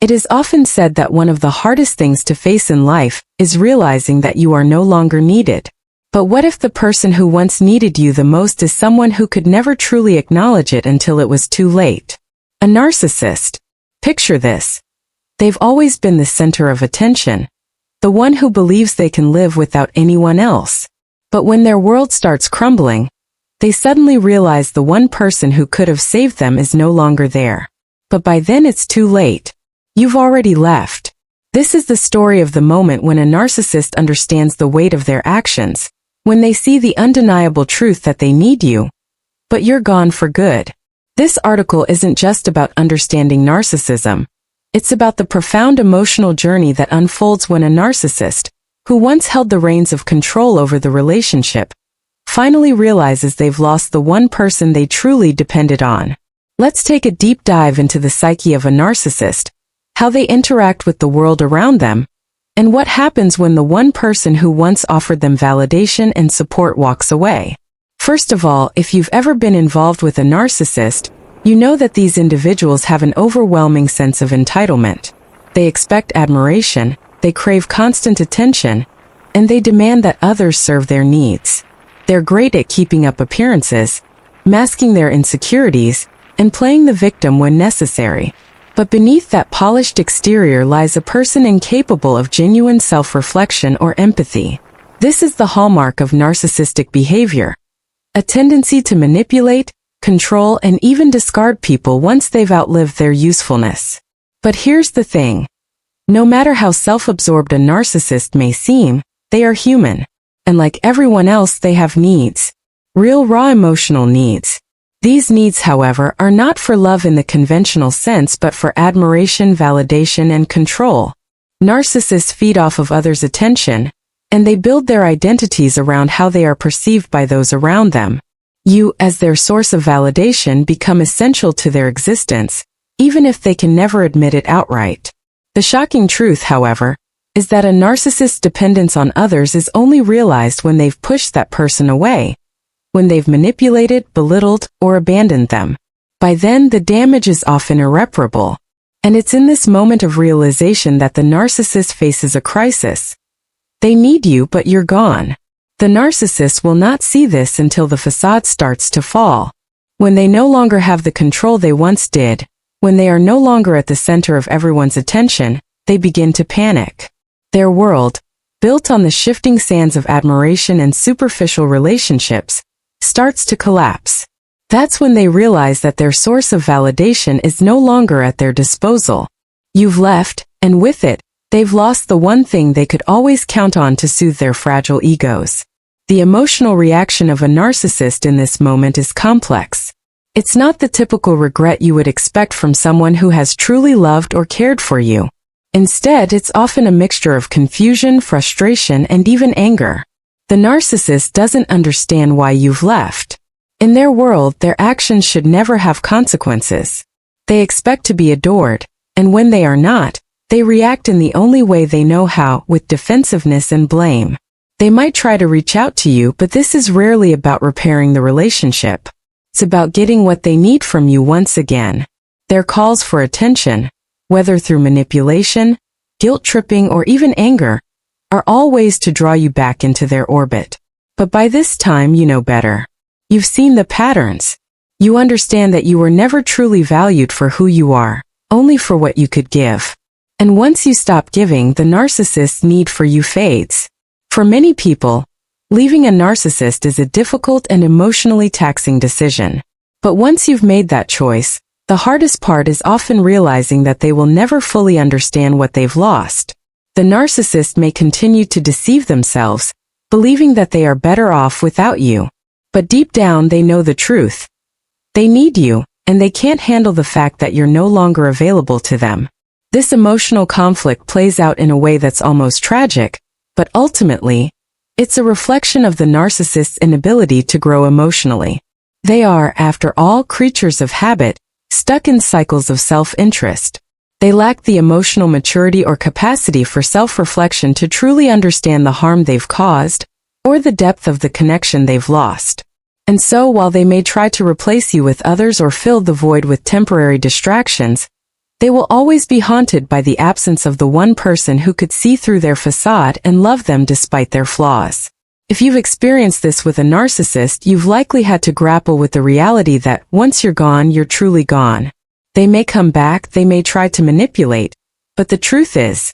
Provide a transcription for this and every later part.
It is often said that one of the hardest things to face in life is realizing that you are no longer needed. But what if the person who once needed you the most is someone who could never truly acknowledge it until it was too late? A narcissist. Picture this. They've always been the center of attention, the one who believes they can live without anyone else. But when their world starts crumbling, they suddenly realize the one person who could have saved them is no longer there. But by then it's too late. You've already left. This is the story of the moment when a narcissist understands the weight of their actions, when they see the undeniable truth that they need you, but you're gone for good. This article isn't just about understanding narcissism. It's about the profound emotional journey that unfolds when a narcissist, who once held the reins of control over the relationship, finally realizes they've lost the one person they truly depended on. Let's take a deep dive into the psyche of a narcissist, how they interact with the world around them, and what happens when the one person who once offered them validation and support walks away. First of all, if you've ever been involved with a narcissist, you know that these individuals have an overwhelming sense of entitlement. They expect admiration, they crave constant attention, and they demand that others serve their needs. They're great at keeping up appearances, masking their insecurities, and playing the victim when necessary. But beneath that polished exterior lies a person incapable of genuine self-reflection or empathy. This is the hallmark of narcissistic behavior, a tendency to manipulate, control, and even discard people once they've outlived their usefulness. But here's the thing. No matter how self-absorbed a narcissist may seem, they are human. And like everyone else, they have needs. Real, raw emotional needs. These needs, however, are not for love in the conventional sense but for admiration, validation, and control. Narcissists feed off of others' attention, and they build their identities around how they are perceived by those around them. You, as their source of validation, become essential to their existence, even if they can never admit it outright. The shocking truth, however, is that a narcissist's dependence on others is only realized when they've pushed that person away, when they've manipulated, belittled, or abandoned them. By then, the damage is often irreparable. And it's in this moment of realization that the narcissist faces a crisis. They need you, but you're gone. The narcissist will not see this until the facade starts to fall. When they no longer have the control they once did, when they are no longer at the center of everyone's attention, they begin to panic. Their world, built on the shifting sands of admiration and superficial relationships, starts to collapse. That's when they realize that their source of validation is no longer at their disposal. You've left, and with it, they've lost the one thing they could always count on to soothe their fragile egos. The emotional reaction of a narcissist in this moment is complex. It's not the typical regret you would expect from someone who has truly loved or cared for you. Instead, it's often a mixture of confusion, frustration, and even anger. The narcissist doesn't understand why you've left. In their world, their actions should never have consequences. They expect to be adored, and when they are not, they react in the only way they know how, with defensiveness and blame. They might try to reach out to you, but this is rarely about repairing the relationship. It's about getting what they need from you once again. Their calls for attention, whether through manipulation, guilt-tripping, or even anger, are all ways to draw you back into their orbit. But by this time you know better. You've seen the patterns. You understand that you were never truly valued for who you are, only for what you could give. And once you stop giving, the narcissist's need for you fades. For many people, leaving a narcissist is a difficult and emotionally taxing decision. But once you've made that choice, the hardest part is often realizing that they will never fully understand what they've lost. The narcissist may continue to deceive themselves, believing that they are better off without you. But deep down they know the truth. They need you, and they can't handle the fact that you're no longer available to them. This emotional conflict plays out in a way that's almost tragic, but ultimately, it's a reflection of the narcissist's inability to grow emotionally. They are, after all, creatures of habit, stuck in cycles of self-interest. They lack the emotional maturity or capacity for self-reflection to truly understand the harm they've caused, or the depth of the connection they've lost. And so, while they may try to replace you with others or fill the void with temporary distractions, They will always be haunted by the absence of the one person who could see through their facade and love them despite their flaws. If you've experienced this with a narcissist, you've likely had to grapple with the reality that once you're gone, you're truly gone. They may come back, they may try to manipulate, but the truth is,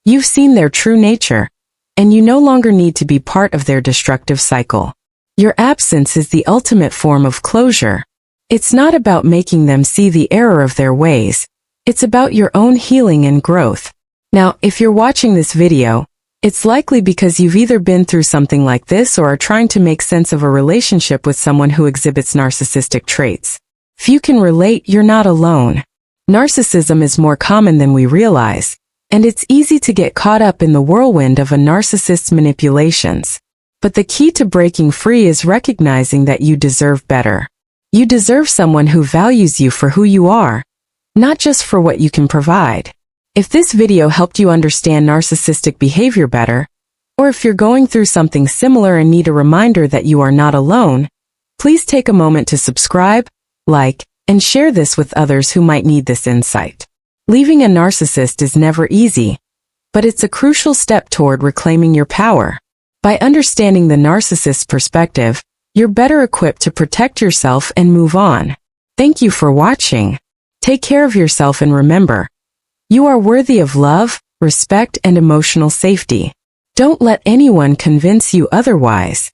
you've seen their true nature, and you no longer need to be part of their destructive cycle. Your absence is the ultimate form of closure. It's not about making them see the error of their ways. It's about your own healing and growth. Now, if you're watching this video, it's likely because you've either been through something like this or are trying to make sense of a relationship with someone who exhibits narcissistic traits. If you can relate, you're not alone. Narcissism is more common than we realize, and it's easy to get caught up in the whirlwind of a narcissist's manipulations. But the key to breaking free is recognizing that you deserve better. You deserve someone who values you for who you are, not just for what you can provide. If this video helped you understand narcissistic behavior better, or if you're going through something similar and need a reminder that you are not alone, please take a moment to subscribe, like, and share this with others who might need this insight. Leaving a narcissist is never easy, but it's a crucial step toward reclaiming your power. By understanding the narcissist's perspective, you're better equipped to protect yourself and move on. Thank you for watching. Take care of yourself and remember, you are worthy of love, respect, and emotional safety. Don't let anyone convince you otherwise.